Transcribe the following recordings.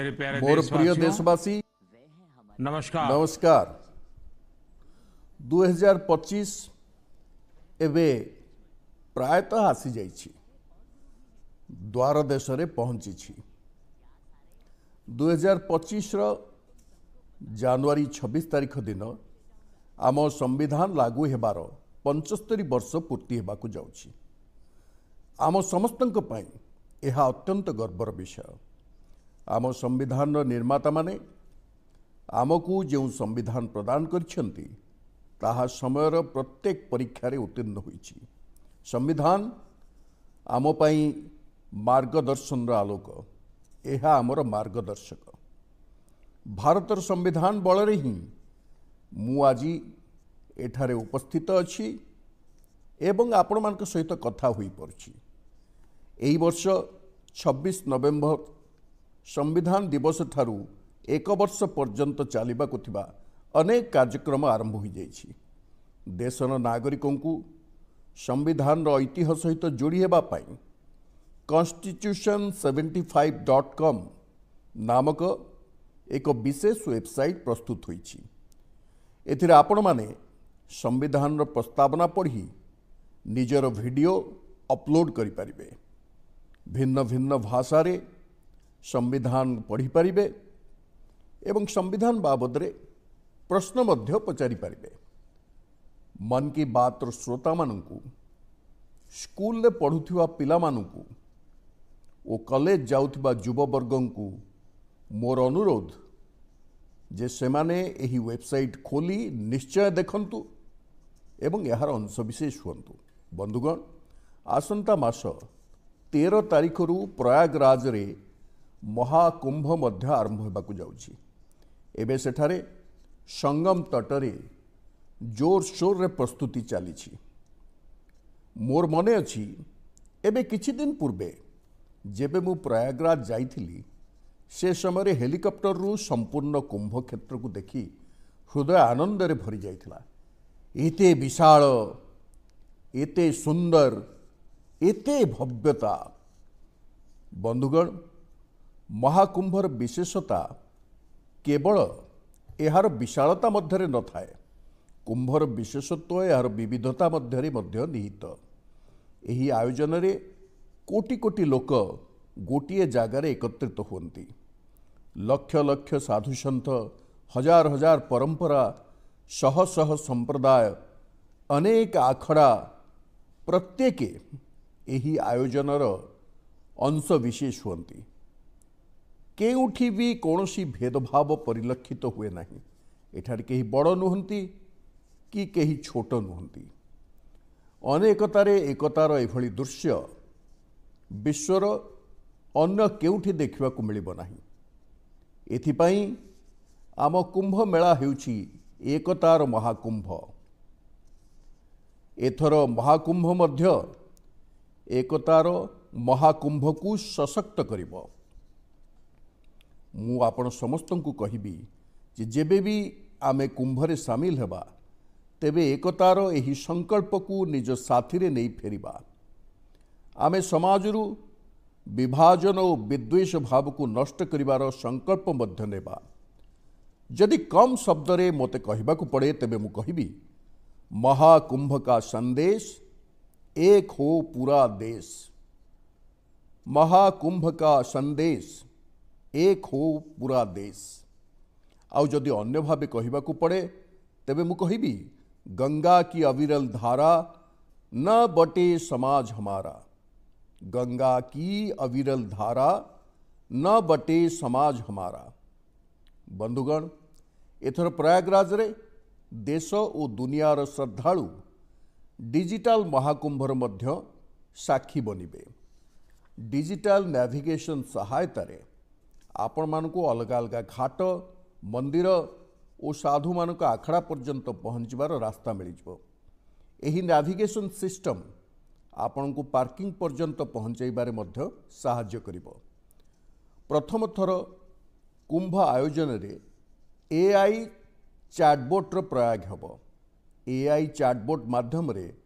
मेरे प्यारे मोर प्रिय देशवासियों, देशवासी नमस्कार। नमस्कार। 2025 एवं प्रायतः आसी जाइछि, द्वार देश रे पहुंची 2025 जनवरी 26 तारिख दिन आम संविधान लागू हेबार 75 वर्ष पूर्ति हेबाकु जाउछि। आम समस्तंक पई यह अत्यंत गर्वर विषय। आम संविधान निर्माता माने आमको जो संविधान प्रदान करिसेंती ताहा समयर प्रत्येक परीक्षा रे उत्तीर्ण होईछि। संविधान आम पई मार्गदर्शन आलोक, यह आमर मार्गदर्शक। भारतर संविधान बल ही मु आज एठारे उपस्थित अच्छी एवं आपण मान सहित कथा हुई पड़छि। एही वर्ष 26 नवेम्बर संविधान दिवस ठारू एक वर्ष पर्यंत चलिबाकु थिबा अनेक कार्यक्रम आरंभ हो जाइछि। देशर नागरिकों को संविधान ऐतिह्य सहित जोड़ी हेबा पई constitution75.com नामक एक विशेष वेबसाइट प्रस्तुत होईछि। एथिरे आपण माने संविधान प्रस्तावना पढ़ी निजर वीडियो अपलोड करि परिबे। भिन्न भिन्न भाषा रे संविधान पढ़ी परिबे एवं संविधान बाबद रे प्रश्न मध्य पचारि परिबे। मन की बात रो श्रोता मानकु, स्कूल रे पढ़ुथिबा पिला मानकु ओ कॉलेज जाउथिबा युववर्गंकु मोर अनुरोध जे सेमाने एही वेबसाइट खोली निश्चय देखंतु एवं यार अंशविशेष हुंतु। बंधुगण, आसंता मास 13 तारिख रु प्रयागराज रे महाकुंभ मध्य आरंभ होबाकु जाउछि। एबे सेठारे संगम तटरे जोर शोर रे प्रस्तुति चली। मोर मने अछि एबे किछि दिन पूर्वे जेबे मु प्रयागराज जाइथिली से समय हेलिकॉप्टर रु संपूर्ण कुंभ क्षेत्र को देखी हृदय आनंद रे भरी जाइथिला। एते विशाल, एते सुंदर, एते भव्यता। बंधुगण, महाकुंभर विशेषता केवल यार विशालता मध्य न थाए, कुंभर विशेषत्व यार विविधता मध्य निहित। एही आयोजन रे कोटि कोटि लोक गोटिए जगार एकत्रित हुंती। लक्ष लक्ष साधुसंत, हजार हजार परंपरा, शह शह संप्रदाय, अनेक आखड़ा प्रत्येक एही आयोजनर अंश विशेष हुंती। केउठी भी कौनसी भेदभाव परिलक्षित हुए नहीं। एठार केही बड़ नुहंती कि केही छोट नुहंती। अनेकतारे एकतार एभली दृश्य विश्वर अन्य केउठी देखिबा को मिलिबो नाही। एथिपाई आम कुंभ मेला हेउछि एकतार महाकुंभ। एथर महाकुंभ मध्य एकतार महाकुंभ को सशक्त करिबो। मु आपण समस्त को कहिबी जे जेबे भी आमे कुंभरे सामिल हेबा तेबे एकतार एही संकल्प को निज साथी रे नहीं फेरिबा। आमे समाजरू विभाजन और विद्वेष भाव को नष्ट करिवार संकल्प मध्य नेबा। जदि कम शब्द रे मते कहिबाकु पड़े तेबे मु कहिबी महाकुंभ का संदेश एक हो पूरा देश। महाकुंभ का संदेश एक हो पूरा देश। आउ जदि अन्य भावे कहिबाकु पड़े तेबे मु कहिबी गंगा की अविरल धारा न बटे समाज हमारा। गंगा की अविरल धारा न बटे समाज हमारा। बंधुगण, एथर प्रयागराज रे देश और दुनियार श्रद्धालु डिजिटल महाकुंभर मध्य साक्षी बनिबे। डिजिटल नेविगेशन सहायता रे आपण मानकु अलग अलग घाट, मंदिर और साधु मानक आखड़ा पर्यंत पहुँचबार रास्ता मिल जिवो। एही नेविगेशन सिस्टम आपण को पार्किंग पर्यंत पहुँचाइबारे मध्य साहाय्य करिवो। प्रथम थर कुंभ आयोजन रे एआई चैटबोट्र प्रयोग हेबो। एआई चैटबोट माध्यम रे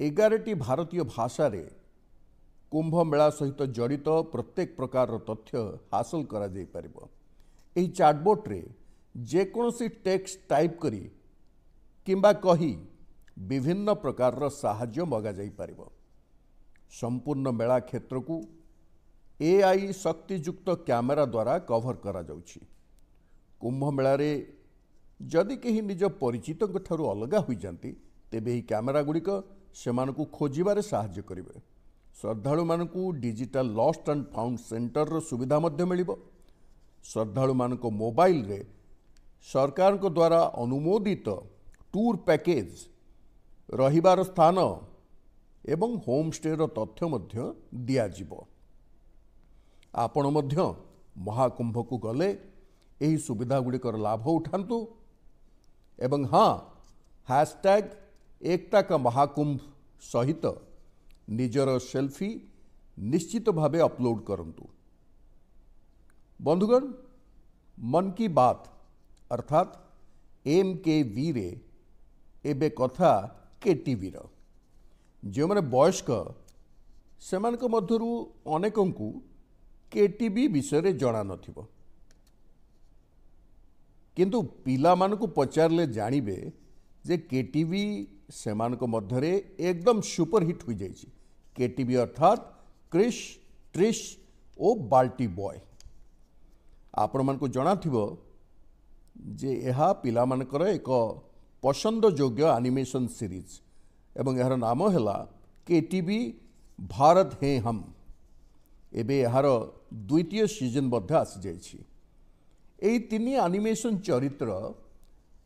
11टी भारतीय भाषा रे कुंभ मेला सहित जड़ित प्रत्येक प्रकार तथ्य हासिल करा जाई परिबो। एही चैटबॉट रे जेकोसी टेक्स्ट टाइप करी किंबा कही विभिन्न प्रकार साहाय्य मगा जाई परिबो। संपूर्ण मेला क्षेत्र को एआई शक्तियुक्त कैमेरा द्वारा कवर करा जाउछि। कुंभ मेला रे जदि कहीं निज परिचित ठारू अलगा हो जाती तेबे ही कैमेरा गुड़िक सेमानकु खोजिबारे साहाय्य करिवे। श्रद्धालु मानकु digital lost and found centre रो सुविधा मध्य मिलिबो। श्रद्धालु मानक मोबाइल रे सरकार को द्वारा अनुमोदित टूर पैकेज रहिबार स्थान एवं होम स्टे रो तथ्य मध्य दिया जिवो। आपण मध्य महाकुंभ को गले यही सुविधा गुड़िकर लाभ उठातु एवं हाँ हैशटैग एकता का महाकुंभ सहित निजर सेल्फी निश्चित भावे अपलोड करंतु। बंधुगण, मन की बात अर्थात MKV रे एबे कथा KTV रो जो मैंने वयस्क सेमानक मध्यरु अनेकंकु KTV विषय जना नथिबो, किंतु पिला मानकु पचारले जानिबे जे KTV सेमानक मध्यरे एकदम सुपरहिट हो जाइछि। KTV अर्थात क्रिश, ट्रिश ओ बाल्टी बॉय। आपण मानकु जଣା थिबो जे एहा पिला मानकर एक पसंद योग्य एनिमेशन सीरीज एवं यार नाम हैला KTV भारत हैं हम। एबे यार द्वितीय सीजन मध्य आसी जाइछि। एई तीनी एनिमेशन चरित्र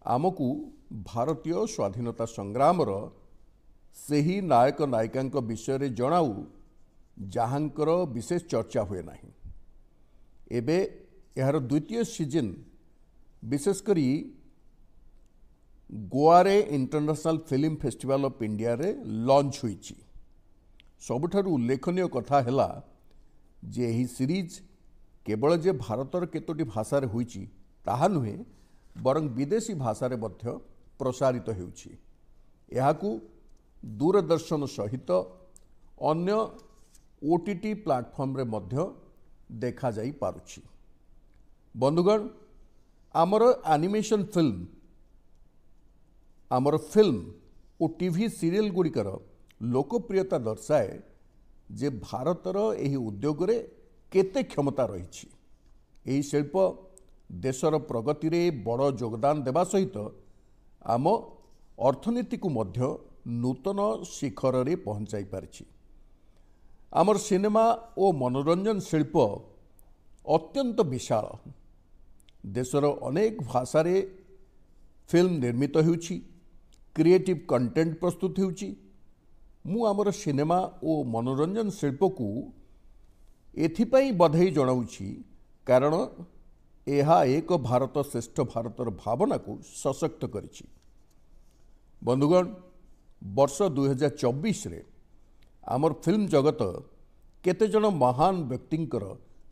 आमकु भारतीय स्वाधीनता संग्रामर सेही नायक नायिका विषय रे जणाऊ जहाँकर विशेष चर्चा हुए नहीं। एबे यार द्वितीय सीजन विशेष करी गोवारे international film festival of India रे लॉन्च हुई। सबुठारु उल्लेखनीय कथा हैला जे एही सीरीज केवल जे भारतर केतोटी भाषा रे हुई ताहा नुहे बरं विदेशी भाषा रे मध्य प्रसारित हेउछि। एहाकू दूरदर्शन सहित अन्य OTT प्लाटफॉर्म रे मध्य देखा जाई पारुछि। बंधुगण, आमर एनिमेशन फिल्म आमर फिल्म और टीवी सीरियल गुड़िकर लोकप्रियता दर्शाए जे भारतर एही उद्योग रे केते क्षमता रही। एही शिल्प देशर प्रगति रे बड़ योगदान देवा सहित आम अर्थनीति को मध्य नूतन शिखर रे पहुंचाई पारिछि। आमर सिनेमा और मनोरंजन शिल्प अत्यंत विशाल। देशर अनेक भाषा रे फिल्म निर्मित होउछि, क्रिएटिव कंटेंट प्रस्तुत होउछि। मु आमर सिनेमा और मनोरंजन शिल्प को एथिपाई बधाई जनाउछि कारण एहा एक भारत श्रेष्ठ भारतर भावना को सशक्त करिछि। बंधुगण, वर्ष 2024 रे आमर फिल्म जगत केते जन महान व्यक्तिंकर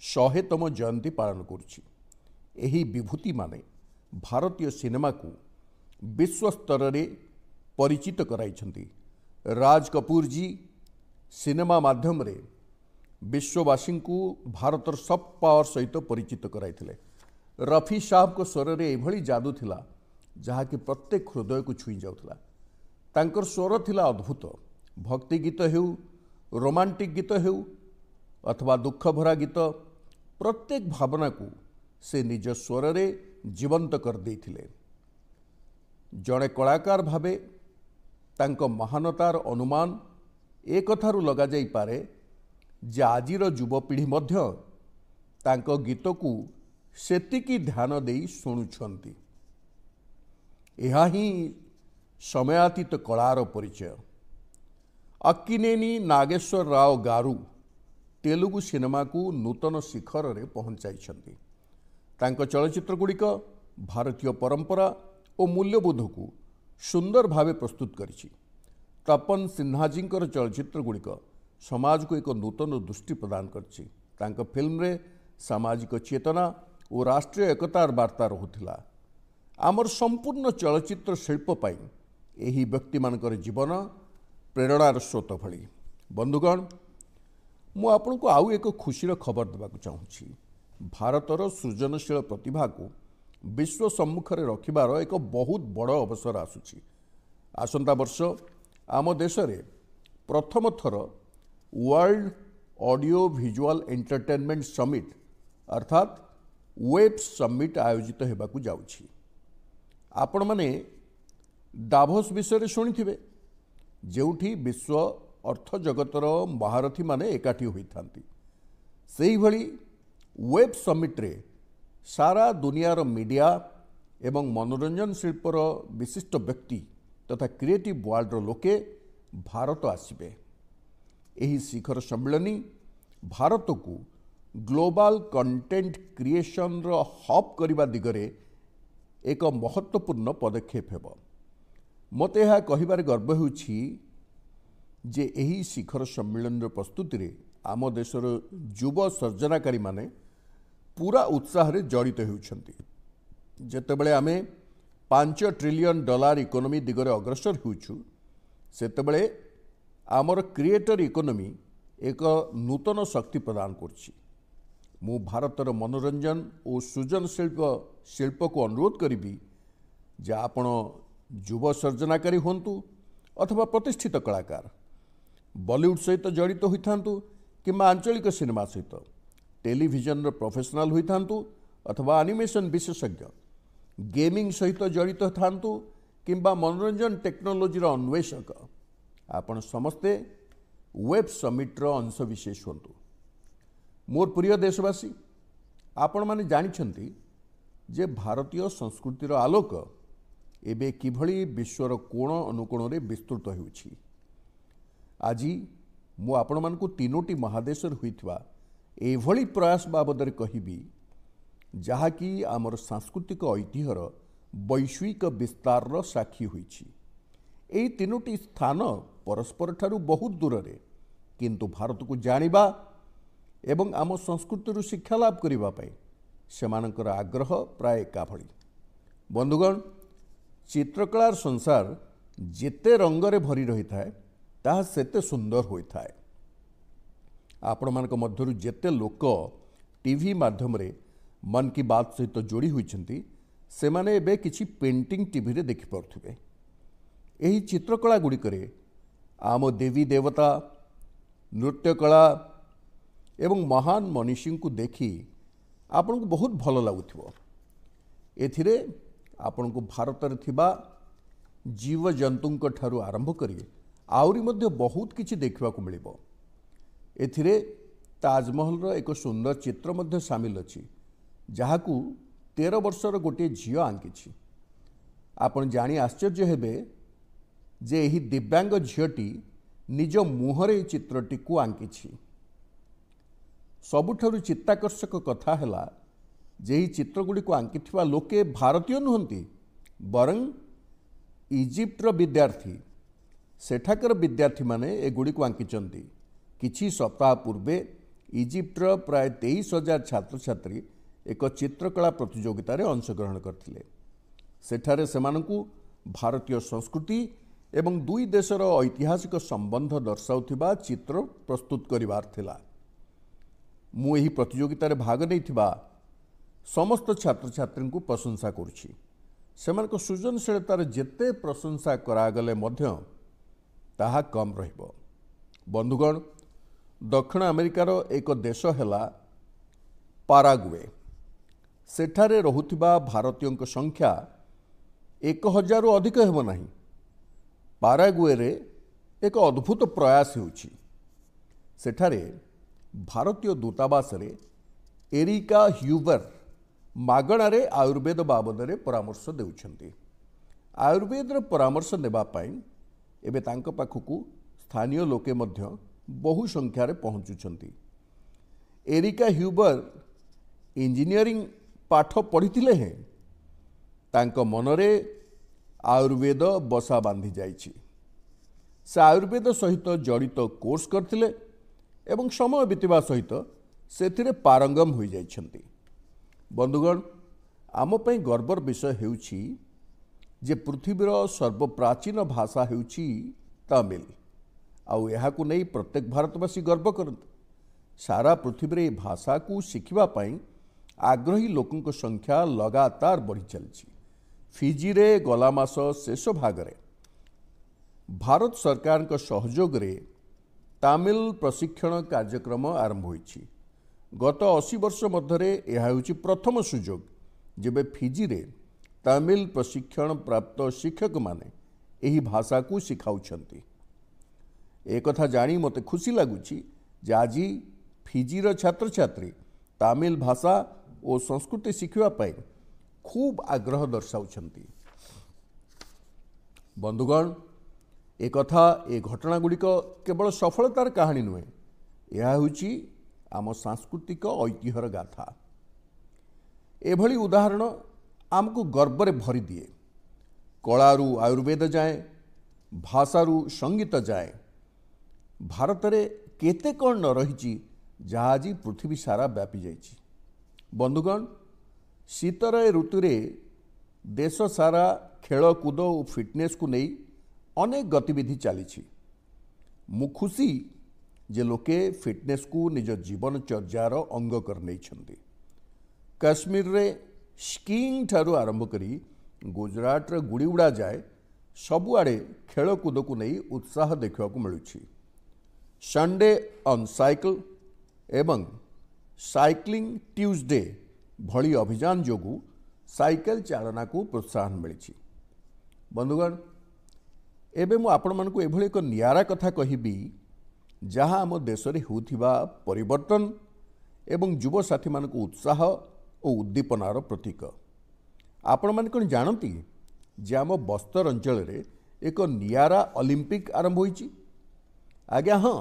100तम जयंती पालन करुछि। एही विभूति माने भारतीय सिनेमा को विश्व स्तर रे परिचित कराइछन्ति। राज कपूर जी सिनेमा माध्यम रे विश्ववासी को भारतर सफ्ट पावर सहित परिचित कराइथिले। रफी साहब को स्वर रे एभली जादू थिला जहाँ कि प्रत्येक हृदय को छुई जाउथला। तांकर स्वर थिला अद्भुत। भक्ति गीत हेउ, रोमांटिक गीत हेउ अथवा दुख भरा गीत, प्रत्येक भावना को से निज स्वर रे जीवंत कर देथिले। जड़े कलाकार भावे तांको महानतार अनुमान एक कथारु लगा जाई पारे जे आजिर युवपीढ़ी मध्य तांको गीत को सेतिकी ध्यान देई शुणुछंती। एहा ही समयातीत कलार परिचय। अक्किनेनी नागेश्वर राव गारू तेलुगु सिनेमा को नूतन शिखर रे पहुंचाइछंती। तांको चलचित्र गुड़िक भारतीय परंपरा और मूल्यबोध को सुंदर भावे प्रस्तुत करिछि। तपन सिन्हाजींकर चलचित्र गुड़िक समाज को एक नूतन दृष्टि प्रदान करछि। तांको फिल्म रे सामाजिक चेतना और राष्ट्रीय एकतार वार्ता रहुथिला। आमर संपूर्ण चलचित्र शिल्प पाई एही व्यक्ति मानकर जीवन प्रेरणार स्रोत भली। बंधुगण, ମୁଁ ଆପଣଙ୍କୁ ଆଉ ଏକ ଖୁସିର ଖବର ଦେବାକୁ ଚାହୁଁଛି। ଭାରତର ସୃଜନଶୀଳ ପ୍ରତିଭାକୁ ବିଶ୍ୱ ସମ୍ମୁଖରେ ରଖିବାର ଏକ ବହୁତ ବଡ଼ ଅବସର ଆସୁଛି। ଆସନ୍ତା ବର୍ଷ ଆମ ଦେଶରେ ପ୍ରଥମ ଥର world audio visual entertainment summit ଅର୍ଥାତ୍ ୱେବ୍ ସମିଟ୍ ଆୟୋଜିତ ହେବାକୁ ଯାଉଛି। ଆପଣମାନେ ଡାଭୋସ୍ ବିଷୟରେ ଶୁଣିଥିବେ, ଯେଉଁଠି ବିଶ୍ୱ ଅର୍ଥ ଜଗତର ମହାରଥୀମାନେ ଏକାଠି ହୋଇଥାନ୍ତି। ସେହିଭଳି ୱେବ୍ ସମିଟ୍ରେ ସାରା ଦୁନିଆର ମିଡ଼ିଆ ଏବଂ ମନୋରଞ୍ଜନ ଶିଳ୍ପର ବିଶିଷ୍ଟ ବ୍ୟକ୍ତି ତଥା କ୍ରିଏଟିଭ୍ ୱାର୍ଲଡର ଲୋକେ ଭାରତ ଆସିବେ। ଏହି ଶିଖର ସମ୍ମିଳନୀ ଭାରତକୁ ଗ୍ଲୋବାଲ କଣ୍ଟେଣ୍ଟ କ୍ରିଏସନର ହବ୍ କରିବା ଦିଗରେ ଏକ ମହତ୍ତ୍ୱପୂର୍ଣ୍ଣ ପଦକ୍ଷେପ ହେବ। ମୋତେ ଏହା କହିବାରେ ଗର୍ବ ହେଉଛି ଯେ ଏହି ଶିଖର ସମ୍ମିଳନୀର ପ୍ରସ୍ତୁତିରେ ଆମ ଦେଶର ଯୁବ ସର୍ଜନାକାରୀମାନେ ପୁରା ଉତ୍ସାହରେ ଜଡ଼ିତ ହେଉଛନ୍ତି। ଯେତେବେଳେ ଆମେ $5 ଟ୍ରିଲିୟନ୍ ଇକୋନୋମି ଦିଗରେ ଅଗ୍ରସର ହେଉଛୁ, ସେତେବେଳେ ଆମର କ୍ରିଏଟର ଇକୋନୋମି ଏକ ନୂତନ ଶକ୍ତି ପ୍ରଦାନ କରୁଛି। ମୁଁ ଭାରତର ମନୋରଞ୍ଜନ ଓ ଶିଳ୍ପକୁ ଅନୁରୋଧ କରିବି ଯେ ଆପଣ ଯୁବ ସର୍ଜନାକାରୀ ହୁଅନ୍ତୁ ଅଥବା ପ୍ରତିଷ୍ଠିତ କଳାକାର, ବଲିଉଡ୍ ସହିତ ଜଡ଼ିତ ହୋଇଥାନ୍ତୁ କିମ୍ବା ଆଞ୍ଚଳିକ ସିନେମା ସହିତ, ଟେଲିଭିଜନର ପ୍ରଫେସନାଲ ହୋଇଥାନ୍ତୁ ଅଥବା ଆନିମେସନ୍ ବିଶେଷଜ୍ଞ, ଗେମିଂ ସହିତ ଜଡ଼ିତ ଥାନ୍ତୁ କିମ୍ବା ମନୋରଞ୍ଜନ ଟେକ୍ନୋଲୋଜିର ଅନ୍ୱେଷକ, ଆପଣ ସମସ୍ତେ ୱେବ୍ ସମିଟ୍ର ଅଂଶବିଶେଷ ହୁଅନ୍ତୁ। ମୋର ପ୍ରିୟ ଦେଶବାସୀ, ଆପଣମାନେ ଜାଣିଛନ୍ତି ଯେ ଭାରତୀୟ ସଂସ୍କୃତିର ଆଲୋକ ଏବେ କିଭଳି ବିଶ୍ୱର କୋଣ ଅନୁକୋଣରେ ବିସ୍ତୃତ ହେଉଛି। ଆଜି ମୁଁ ଆପଣମାନଙ୍କୁ 3ଟି ମହାଦେଶରେ ହୋଇଥିବା ଏଭଳି ପ୍ରୟାସ ବାବଦରେ କହିବି, ଯାହାକି ଆମର ସାଂସ୍କୃତିକ ଐତିହ୍ୟର ବୈଶ୍ୱିକ ବିସ୍ତାରର ସାକ୍ଷୀ ହୋଇଛି। ଏହି 3ଟି ସ୍ଥାନ ପରସ୍ପରଠାରୁ ବହୁତ ଦୂରରେ, କିନ୍ତୁ ଭାରତକୁ ଜାଣିବା ଏବଂ ଆମ ସଂସ୍କୃତିରୁ ଶିକ୍ଷା ଲାଭ କରିବା ପାଇଁ ସେମାନଙ୍କର ଆଗ୍ରହ ପ୍ରାୟ ଏକାଭଳି। ବନ୍ଧୁଗଣ, ଚିତ୍ରକଳାର ସଂସାର ଯେତେ ରଙ୍ଗରେ ଭରି ରହିଥାଏ, ତାହା ସେତେ ସୁନ୍ଦର ହୋଇଥାଏ। ଆପଣମାନଙ୍କ ମଧ୍ୟରୁ ଯେତେ ଲୋକ ଟିଭି ମାଧ୍ୟମରେ ମନ୍ କି ବାତ୍ ସହିତ ଯୋଡ଼ି ହୋଇଛନ୍ତି, ସେମାନେ ଏବେ କିଛି ପେଣ୍ଟିଂ ଟିଭିରେ ଦେଖିପାରୁଥିବେ। ଏହି ଚିତ୍ରକଳା ଗୁଡ଼ିକରେ ଆମ ଦେବୀ ଦେବତା, ନୃତ୍ୟକଳା ଏବଂ ମହାନ ମନୀଷୀଙ୍କୁ ଦେଖି ଆପଣଙ୍କୁ ବହୁତ ଭଲ ଲାଗୁଥିବ। ଏଥିରେ ଆପଣଙ୍କୁ ଭାରତରେ ଥିବା ଜୀବଜନ୍ତୁଙ୍କ ଠାରୁ ଆରମ୍ଭ କରି ଆହୁରି ମଧ୍ୟ ବହୁତ କିଛି ଦେଖିବାକୁ ମିଳିବ। ଏଥିରେ ତାଜମହଲର ଏକ ସୁନ୍ଦର ଚିତ୍ର ମଧ୍ୟ ସାମିଲ ଅଛି, ଯାହାକୁ 13 ବର୍ଷର ଗୋଟିଏ ଝିଅ ଆଙ୍କିଛି। ଆପଣ ଜାଣି ଆଶ୍ଚର୍ଯ୍ୟ ହେବେ ଯେ ଏହି ଦିବ୍ୟାଙ୍ଗ ଝିଅଟି ନିଜ ମୁହଁରେ ଏହି ଚିତ୍ରଟିକୁ ଆଙ୍କିଛି। ସବୁଠାରୁ ଚିତ୍ତାକର୍ଷକ କଥା ହେଲା ଯେ ଏହି ଚିତ୍ରଗୁଡ଼ିକୁ ଆଙ୍କିଥିବା ଲୋକେ ଭାରତୀୟ ନୁହନ୍ତି, ବରଂ ଇଜିପ୍ଟର ବିଦ୍ୟାର୍ଥୀ। ସେଠାକାର ବିଦ୍ୟାର୍ଥୀମାନେ ଏଗୁଡ଼ିକୁ ଆଙ୍କିଛନ୍ତି। କିଛି ସପ୍ତାହ ପୂର୍ବେ ଇଜିପ୍ଟର ପ୍ରାୟ 23,000 ଛାତ୍ରଛାତ୍ରୀ ଏକ ଚିତ୍ରକଳା ପ୍ରତିଯୋଗିତାରେ ଅଂଶଗ୍ରହଣ କରିଥିଲେ। ସେଠାରେ ସେମାନଙ୍କୁ ଭାରତୀୟ ସଂସ୍କୃତି ଏବଂ ଦୁଇ ଦେଶର ଐତିହାସିକ ସମ୍ବନ୍ଧ ଦର୍ଶାଉଥିବା ଚିତ୍ର ପ୍ରସ୍ତୁତ କରିବାର ଥିଲା। ମୁଁ ଏହି ପ୍ରତିଯୋଗିତାରେ ଭାଗ ନେଇଥିବା ସମସ୍ତ ଛାତ୍ରଛାତ୍ରୀଙ୍କୁ ପ୍ରଶଂସା କରୁଛି। ସେମାନଙ୍କ ସୃଜନଶୀଳତାର ଯେତେ ପ୍ରଶଂସା କରାଗଲେ ମଧ୍ୟ ତାହା କମ୍ ରହିବ। ବନ୍ଧୁଗଣ, ଦକ୍ଷିଣ ଆମେରିକାର ଏକ ଦେଶ ହେଲା ପାରାଗୁଏ। ସେଠାରେ ରହୁଥିବା ଭାରତୀୟଙ୍କ ସଂଖ୍ୟା 1,000ରୁ ଅଧିକ ହେବ ନାହିଁ। ପାରାଗୁଏରେ ଏକ ଅଦ୍ଭୁତ ପ୍ରୟାସ ହେଉଛି। ସେଠାରେ ଭାରତୀୟ ଦୂତାବାସରେ ଏରିକା ହ୍ୟୁବର ମାଗଣାରେ ଆୟୁର୍ବେଦ ବାବଦରେ ପରାମର୍ଶ ଦେଉଛନ୍ତି। ଆୟୁର୍ବେଦର ପରାମର୍ଶ ନେବା ପାଇଁ ଏବେ ତାଙ୍କ ପାଖକୁ ସ୍ଥାନୀୟ ଲୋକେ ମଧ୍ୟ ବହୁ ସଂଖ୍ୟାରେ ପହଞ୍ଚୁଛନ୍ତି। ଏରିକା ହ୍ୟୁବର ଇଞ୍ଜିନିୟରିଂ ପାଠ ପଢ଼ିଥିଲେ ହେଁ ତାଙ୍କ ମନରେ ଆୟୁର୍ବେଦ ବସା ବାନ୍ଧି ଯାଇଛି। ସେ ଆୟୁର୍ବେଦ ସହିତ ଜଡ଼ିତ କୋର୍ସ କରିଥିଲେ ଏବଂ ସମୟ ବିତିବା ସହିତ ସେଥିରେ ପାରଙ୍ଗମ ହୋଇଯାଇଛନ୍ତି। ବନ୍ଧୁଗଣ, ଆମ ପାଇଁ ଗର୍ବର ବିଷୟ ହେଉଛି ଯେ ପୃଥିବୀର ସର୍ବପ୍ରାଚୀନ ଭାଷା ହେଉଛି ତାମିଲ, ଆଉ ଏହାକୁ ନେଇ ପ୍ରତ୍ୟେକ ଭାରତବାସୀ ଗର୍ବ କରନ୍ତି। सारा पृथ्वी रे भाषा को शिखिबा पई आग्रही लोकंक संख्या लगातार बढ़ी चलछि। फिजी रे गला मास शेष भागरे भारत सरकार का सहयोग रे तमिल प्रशिक्षण कार्यक्रम आरंभ होइछि। गत 80 वर्ष मध्य यह होइछि प्रथम सुजोग जेबे फिजी रे तमिल प्रशिक्षण प्राप्त शिक्षक माने एही भाषा को शिखाउछंती। एक कथा जानी मते खुशी लगुछि जे आज फिजीर छात्र छात्री तमिल भाषा और संस्कृति शिखिबा पाई खूब आग्रह दर्शाउछंती। बंधुगण, ए कथा ए घटना गुड़िक केवल सफलतार कहानी नुहे, यह होछि आम सांस्कृतिक ऐतिह्यर गाथा। एभली उदाहरण आमको गर्व भरी दिए। कलारू आयुर्वेद जाए, भाषारू संगीत जाए, भारत रे केते कौन न रही जहाँ आज पृथ्वी सारा व्यापी जाइछि। बंधुगण, शीतर ऋतुरे देश सारा खेलकूद और फिटनेस को नहीं अनेक गतिविधि चली। मु खुशी जे लोके फिटनेस को निज जीवनचर्यार अंग कर नहीं। काश्मीर रे स्कीइंग ठारू आरंभ करी गुजरात रे गुड़ी उड़ा जाए सबुआड़े खेलकूद को नहीं उत्साह देखा मिलूँ। संडे ऑन साइकिल एवं साइक्लिंग ट्यूजडे भली अभियान जोगु साइकेल चालना को प्रोत्साहन मिली। बंधुगण, एबे मु आपण मानकु एभली एक नियारा कथा कहिबी जहाँ आम देश रे होउथिबा परिवर्तन एवं युव साथी मानकु उत्साह और उद्दीपनार प्रतीक। आपण माने कोन जानती जे आम बस्तर अंचल रे एक नियारा ओलंपिक आरंभ होइछि। आज्ञा हाँ,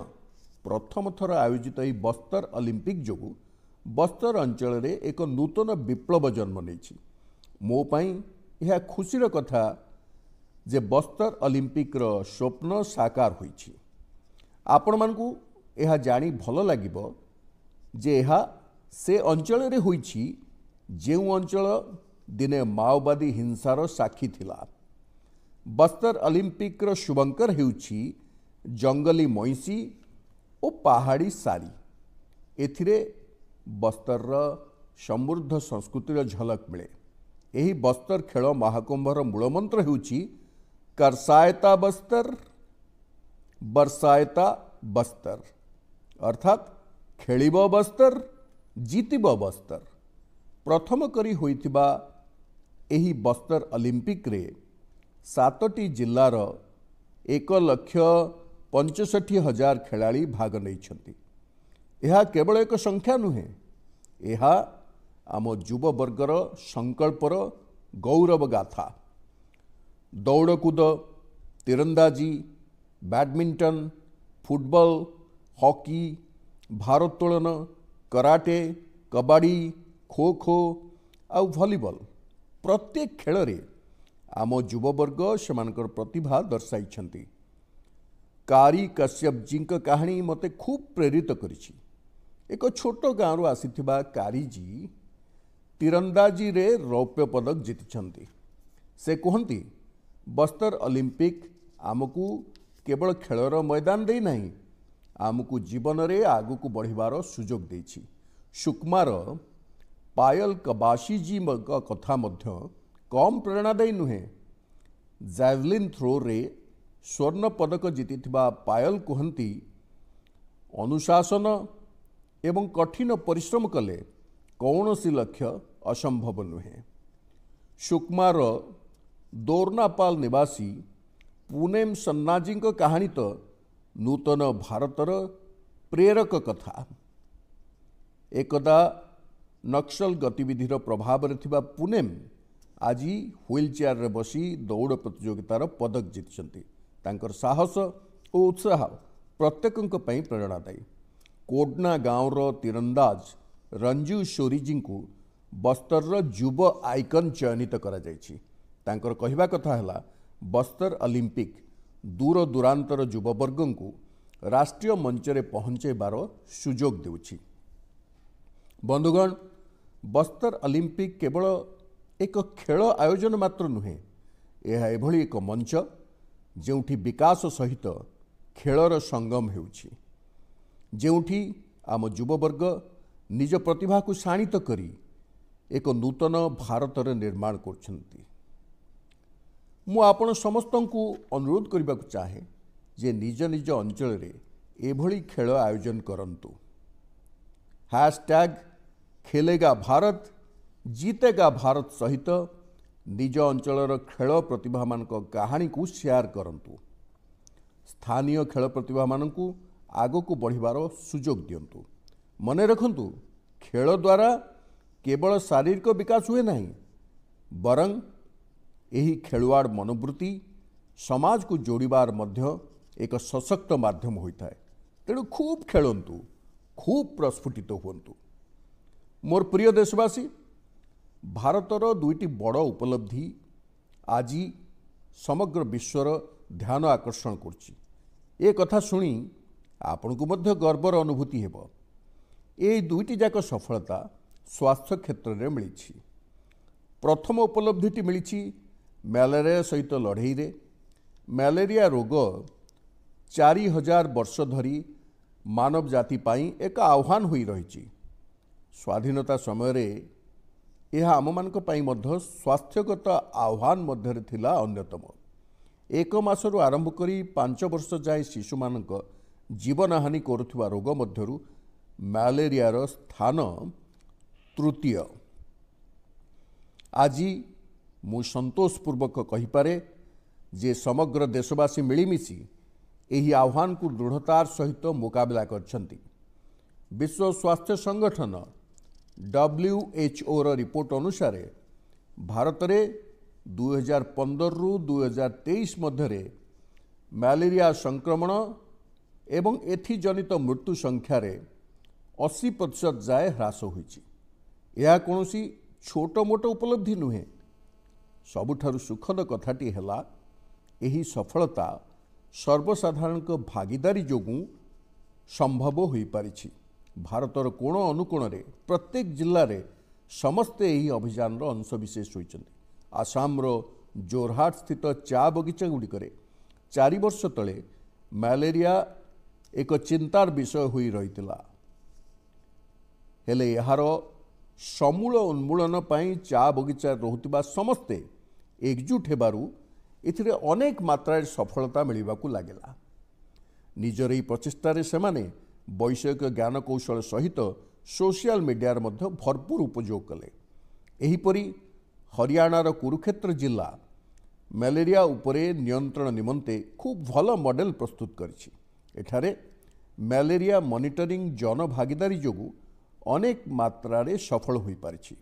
प्रथम थर आयोजित यह बस्तर ओलंपिक जोगु बस्तर अंचल रे एक नूतन विप्लव जन्म नहीं। मो पई यह खुशीर कथा जे बस्तर ओलंपिक रो स्वप्न साकार होइछि। आपण मानकु यह जानी भल लागिबो जे यह से अंचल रे होइछि जेउ अंचल दिने माओवादी हिंसार साक्षी थिला। बस्तर ओलंपिक रो शुभंकर हेउछि जंगली महिषी और पहाड़ी सारी। एथिरे बस्तर समृद्ध संस्कृतिर झलक मिले। यही बस्तर खेल महाकुंभर मूलमंत्र हेउछि करसायता बस्तर बरसायता बस्तर, अर्थात खेलिब बस्तर जीतिब बस्तर। प्रथम करी होइथिबा एही बस्तर ओलंपिक रे 7टी जिल्लार 1,65,000 खेलाड़ी भाग नहीं। यह केवल एक संख्या नुहे, यह आम युव वर्गर संकल्पर गौरव गाथा। दौड़कूद, तीरंदाजी, बैडमिंटन, फुटबॉल, हॉकी, भारोत्तोलन, कराटे, कबाड़ी, खो खो आउ वॉलीबॉल प्रत्येक खेल रे आम युववर्ग सेमानकर प्रतिभा दर्शाई। कारी कश्यप जी कहानी मते खूब प्रेरित करिछि। एक छोट गाँव आसीथिबा कारी जी तीरंदाजी रे रौप्य पदक जीति। से कहती बस्तर ओलंपिक आमको केवल खेलर मैदान दे नहीं, आमको जीवन रे आगु को बढ़िबार सुजोग देछि। सुकमार पायल कबाशी जी कथा मध्य कम प्रेरणादायी नुहे। जैवलिन थ्रो रे स्वर्ण पदक जीतिथिबा पायल कहती अनुशासन एवं कठिन परिश्रम कले कौनसी लक्ष्य असंभव नुहे। सुकमार दोरनापाल निवासी पुनेम सन्नाजी कहानी तो नूतन भारतर प्रेरक कथा। एकदा नक्सल गतिविधिर प्रभाव रे थिबा पुनेम आज व्हील चेयर रे बसी दौड़ प्रतियोगितार पदक जीति। तांकर साहस और उत्साह प्रत्येक प्रेरणादायी। कोडना गाँवर तीरंदाज रंजू शोरी जी को बस्तर युव आइकन चयनित करा जायछि। तांकर कहिबा कथा हला बस्तर ओलंपिक दूर दूरांतर युववर्ग को राष्ट्रीय मंच रे पहुंचेबार सुजोग देउछि। बंधुगण, बस्तर ओलंपिक केवल एक खेल आयोजन मात्र नुहे, यह एभली एक मंच जेउठी विकास सहित खेलर संगम हेउछि, जेउठी आम युववर्ग निज प्रतिभा को शाणित करी एक नूतन भारतर निर्माण करछंती। मु आपण समस्त को अनुरोध करने को चाहे जे निज निज अंचल रे एभली खेल आयोजन करंतु। हैशटैग खेलेगा भारत जीतेगा भारत सहित निज अंचलर खेल प्रतिभा मान कहानी को शेयर करंतु। स्थानीय खेल प्रतिभा मान आग को बढ़िबार सुजोग दियंतु। मने रखंतु खेल द्वारा केवल शारीरिक विकास हुए नहीं बरं यही खेलुआड़ मनोवृत्ति समाज को जोड़बार मध्य एक सशक्त माध्यम होता है। तेणु खूब खेलंतु खूब प्रस्फुटित हुंतु। मोर प्रिय देशवासी भारतर दुईटी बड़ उपलब्धि आज समग्र विश्वर ध्यान आकर्षण करछि। ए कथा शुणी आपण को मध्य गर्वर अनुभूति हेब। ए दुईटी जाक सफलता स्वास्थ्य क्षेत्र में मिली। प्रथम उपलब्धिटी मिली मैलेरिया सहित लड़ई रे। मैलेरिया रोग 4000 वर्ष धरी मानव जाति पाई एक आह्वान होई रही। स्वाधीनता समय यह आम मानक पाई मध्य स्वास्थ्यगत आह्वान मध्य थिला अन्यतम। 1 मासरू आरंभ करी 5 वर्ष जाए शिशु मानक जीवन हानि करुवा रोग मध्यरु मैलेरियार स्थान तृतीय। आज मु संतोषपूर्वक कहिपारे जे समग्र देशवासी मिलिमिशि एही आह्वान को दृढ़तार सहित मुकाबला करछंती। विश्व स्वास्थ्य संगठन WHO रो रिपोर्ट अनुसार भारत में 2015 रु 2023 मध्य मैलेरिया संक्रमण एवं एथि जनित मृत्यु संख्यार 80% जाए ह्रास होइछि। यह कौनसी छोट मोट उपलब्धि नुहे। सबुठारु सुखद कथाटी हैला एही सफलता सर्वसाधारण भागीदारी जोगु संभव हो पारिछि। भारतर कोण अनुकोण रे प्रत्येक जिल्ला रे समस्ते यही अभियान अंशविशेष होइछन्ति। आसाम रो जोरहाट स्थित चा बगीचा गुड़िक 4 वर्ष तले मैलेरिया एक चिंतार विषय होई रहितिला। हेले यार समूल उन्मूलन पाई चा बगीचा रहुतिबा समस्ते एकजुट हेबारु एथिरे अनेक मात्रा सफलता मिलिबाकू लागेला। निजर एही प्रचेष्टारे सेमाने वैषयिक ज्ञान कौशल सहित सोशल मीडिया मध्य भरपूर उपयोग कले। एहीपरि हरियाणार कुरुक्षेत्र जिला मैलेरिया उपरे नियंत्रण निमंते खूब भल मॉडल प्रस्तुत करिछि। एठारे मैलेरिया मॉनिटरिंग जन भागीदारी जोगु अनेक मात्रारे सफल होई पारिछि।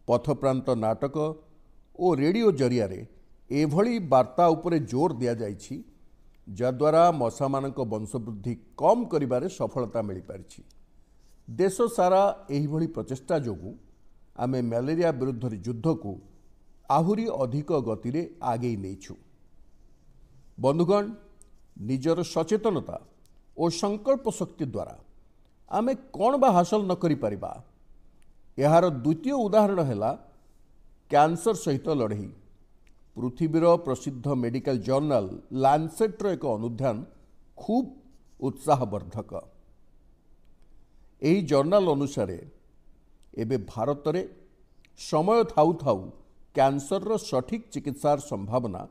पथप्रांत नाटक और रेडियो जरिया रे एभली वार्ता उपरे जोर दिया जाइछि जद्वारा मशा मानक वंशवृद्धि कम करिबारे सफलता मिली पारिछि। देश सारा एहिभली प्रचेष्टा जोगु आमे मैलेरिया विरुद्ध युद्ध को आहुरी अधिक गति रे आगे नेछु। बंधुगण निजर सचेतनता और संकल्प शक्ति द्वारा आमे कौन बा हासिल न करि परिबा। यार द्वितीय उदाहरण हैला कैंसर सहित लड़ई। पृथ्वीर प्रसिद्ध मेडिकल जर्नल लैंसेट एक अनुध्यान खूब उत्साहवर्धक। यही जर्नल अनुसार एबे भारत में समय थाउ थाउ कैंसर सठिक चिकित्सार संभावना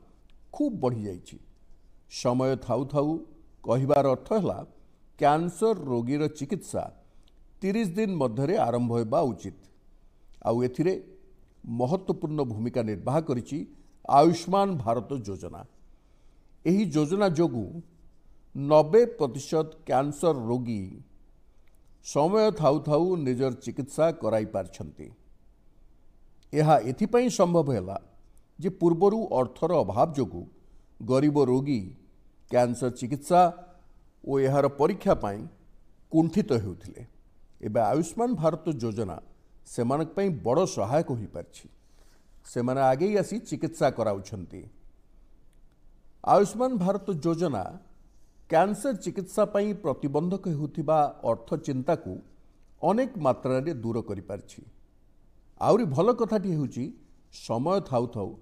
खूब बढ़ी जाइछि। समय थाउ थाउ कहिबार अर्थ है कैंसर रोगीर चिकित्सा 30 दिन मध्य आरंभ होगा उचित। आउ एथिरे महत्वपूर्ण भूमिका निर्वाह करिछि आयुष्मान भारत योजना। यही योजना जोगु 90% कैंसर रोगी समय थाउ थाउ निजर चिकित्सा कराई पारछंती। यह एथिपाई संभव हैला जे पूर्वरु अर्थर अभाव जोगु गरीब रोगी कैंसर चिकित्सा और यार परीक्षा पाई कुंठित हेउथिले। एबे आयुष्मान भारत योजना सेमानक पई बड़ सहायक होई पारछि। सेमाने आगे आसी चिकित्सा कराउछंती। आयुष्मान भारत योजना कैंसर चिकित्सा पाई प्रतिबंधक हेउथिबा अर्थ चिंता को अनेक मात्रा रे दूर करि पारछि। आउरी भल कथाटी हेउछि समय थाउ थाउ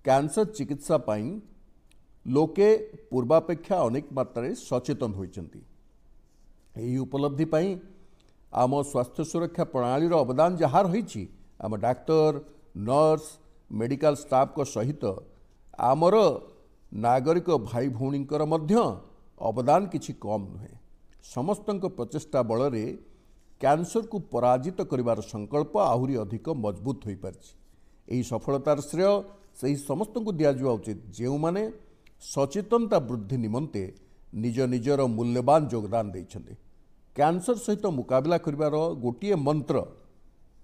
कैंसर चिकित्सा पाई लोके पूर्वापेक्षा अनेक मात्रा रे सचेतन होइछंती। ଏହି ଉପଲବ୍ଧି ପାଇଁ आम स्वास्थ्य सुरक्षा प्रणाली अवदान जहाँ रही आम डाक्तर नर्स मेडिकल स्टाफ को सहित आमर नागरिक भाई भौणींकर मध्य अवदान किछि कम नुहे। समस्त प्रचेष्टा बल कैंसर को पराजित करिवार संकल्प आहुरी अधिक मजबूत हो पारि। सफलतार श्रेय से ही समस्त को दिज्वा उचित जो माने सचेतनता वृद्धि निमंते निज निजर मूल्यवान योगदान देइछन्ते। कैंसर सहित मुकाबला करिवार गोटिए मंत्र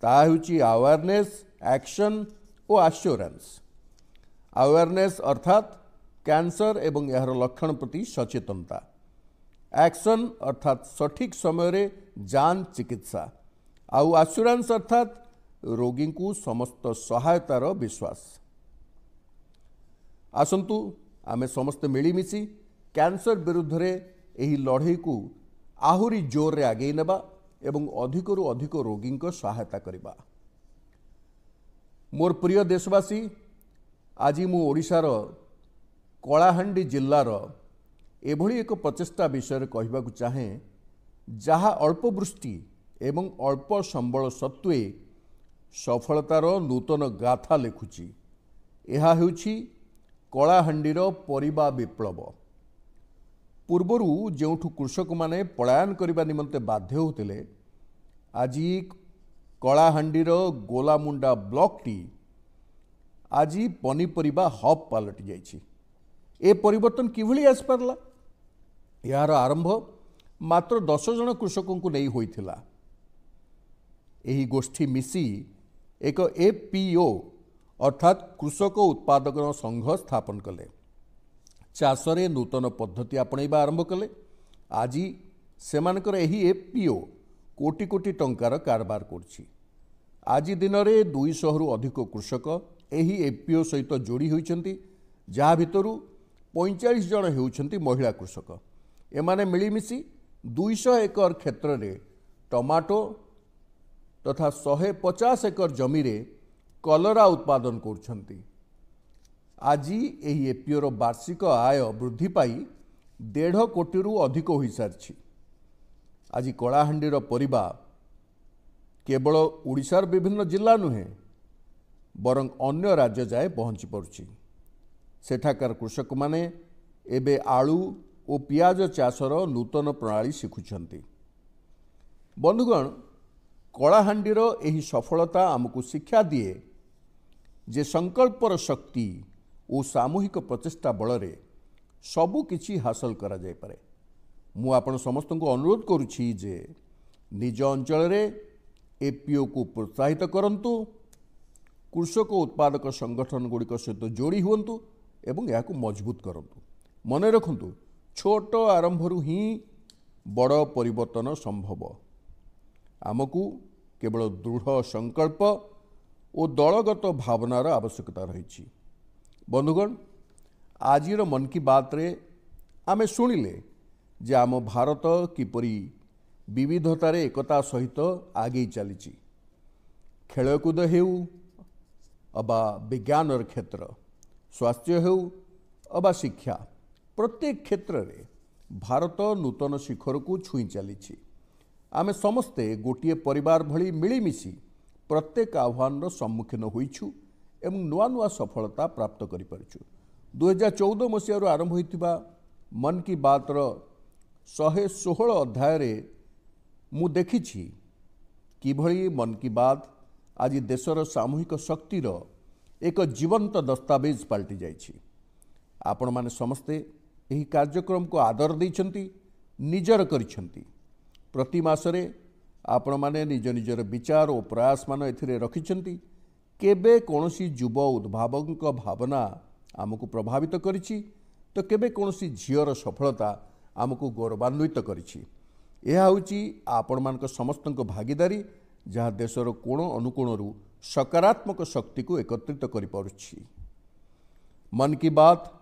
ता हेउची अवेयरनेस एक्शन और आश्योरेंस। अवेयरनेस अर्थात कैंसर एवं यार लक्षण प्रति सचेतनता, एक्शन अर्थात सठिक समय जांच चिकित्सा, आउ आश्योरेंस अर्थात रोगी को समस्त सहायतार विश्वास। आसंतु आमे समस्त मिलीमिशि कैंसर विरुद्ध रे एही लड़ई को आहुरी जोर रे आगे नेबा एवं अधिकरु अधिक रोगी को सहायता करिबा। मोर प्रिय देशवासी, आज मु ओडिशार कलाहांडी जिल्लार एभली एक प्रचेष्टा विषय कहबाकू चाहे जहाँ अल्प वृष्टि एवं अल्प संबल सत्वे सफलतार नूतन गाथा लिखुची। यह हेउची कलाहांडीर परिबा विप्लव। पूर्वरु जेउठु कृषक माने पलायन करने निमंते बाध्य होते आज कलाहांडीर गोलामुंडा ब्लॉक टी आज पनीपरिबा हब पलटि जाइछि। ए परिवर्तन किभली आसपारला? यार आरंभ मात्र 10 जन कृषकों को नहीं होइथिला। एही गोष्ठी मिसी एक एफपीओ अर्थात कृषक उत्पादक संघ स्थापन कले। चाषरे नूतन पद्धति आपणैबा आरंभ कले। आज सेमानकर एही एफपीओ कोटी कोटी टंकार कारबार करछि। आज दिन में 200 रु अधिक कृषक एही एफपीओ सहित जोड़ी होइछन्ति, जहाँ भितरु 45 जन हेउछन्ति महिला कृषक। एमाने मिलीमिशि 200 एकर क्षेत्र में टमाटो तथा 150 एकर जमी रे कलरा उत्पादन करछन्ति। आज एही एफपीओर वार्षिक आय वृद्धि पाई 1.5 कोटी रु अधिक हो सारी। आज कलाहांडीर परिबा केवल ओडिशार विभिन्न जिला नुहे बरं अन्य राज्य जाए पहुँची पारुछि। सेठाकार कृषक माने एबे आलू और पियाज चाषर नूतन प्रणाली शिखुछन्ति। बंधुगण, कलाहांडीर एही सफलता आमको शिक्षा दिए जे संकल्पर शक्ति और सामूहिक प्रचेष्टा बल सबु किछि हासिल करा जाय पारे। मु आपण समस्त को अनुरोध करुछि जे निज अंचल रे एफपीओ को प्रोत्साहित करंतु, कृषक उत्पादक संगठन गुड़िक सहित जोड़ी हुंतु एवं या मजबूत करंतु। मन रखंतु, छोट आरंभरू ही बड़ परिवर्तन संभव। आमको केवल दृढ़ संकल्प और दलगत भावनार आवश्यकता रही। बंधुगण, आजिर मन की बात रे आमे शुणिले जे आम भारत किपरि विविधतार एकता सहित आगे चली। खेलकूद हेउ अबा विज्ञान क्षेत्र, स्वास्थ्य हेउ अबा शिक्षा, प्रत्येक क्षेत्र रे भारत नूतन शिखर को छुई चली। आमे समस्ते गोटिए परिवार भली मिलीमिशि प्रत्येक आह्वान सम्मुखीन होइछु एवं नुआ नुआ सफलता प्राप्त करि परिछु। 2014 मसीह आरंभ होइतिबा मन की बात 116 अध्याय रे मु देखिछि किभली मन की बात आज देशर सामूहिक शक्तिर एक जीवंत दस्तावेज पलटि जाइछि। आपण माने समस्ते एही कार्यक्रम को आदर दैछन्ति, निजर करिछन्ति। प्रति मासरे आपण माने निज निजर विचार और प्रयास मान एथिरे रखिछन्ति। केबे कोनोसी युव उद्भावक भावना आमको प्रभावित करिछि तो केबे कोनोसी झियर सफलता आमको गौरवान्वित करिछि। यह होची आपण मानक समस्तक भागीदारी जहाँ देशर कोण अनुकोणरू सकारात्मक शक्ति को एकत्रित करि पारुछि। मन की बात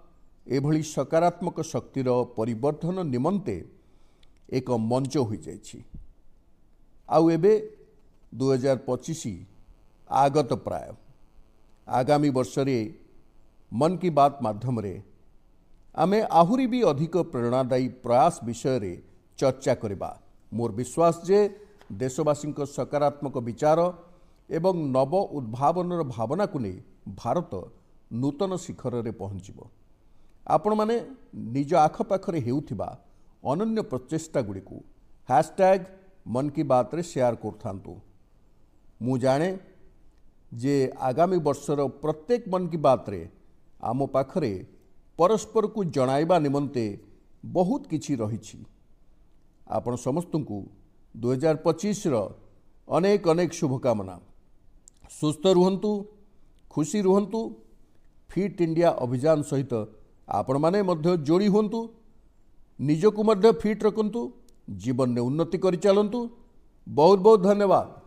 एभली सकारात्मक शक्तिर परिवर्धन निमंते एक मंच हो जाइछि। आउ एबे 2025 आगत प्राय आगामी वर्ष रे मन की बात माध्यम रे आमे आहुरी भी अधिक प्रेरणादायी प्रयास विषय रे चर्चा करबा मोर विश्वास जे देशवासी सकारात्मक विचार एवं नव उद्भावनर भावना को नहीं भारत नूतन शिखर रे पहुँचब। आपण माने निज आखपाखरे हेउथिबा अनन्य प्रचेष्टा गुड़ी को हैशटैग मन की बात रे शेयर करथांतु। मु जाने जे आगामी वर्षर प्रत्येक मन की बात रे आम पाखरे परस्पर को जणाइबा निमंते बहुत किछि रहिछि। आपण समस्तंकु 2025 रो अनेक अनेक शुभकामना। सुस्थ रुहंतु, खुशी रुहंतु। फिट इंडिया अभियान सहित आपण माने मध्य जोड़ी हुंतु, निजकु मध्य फिट रखंतु, जीवन में उन्नति करि चलंतु। बहुत बहुत धन्यवाद।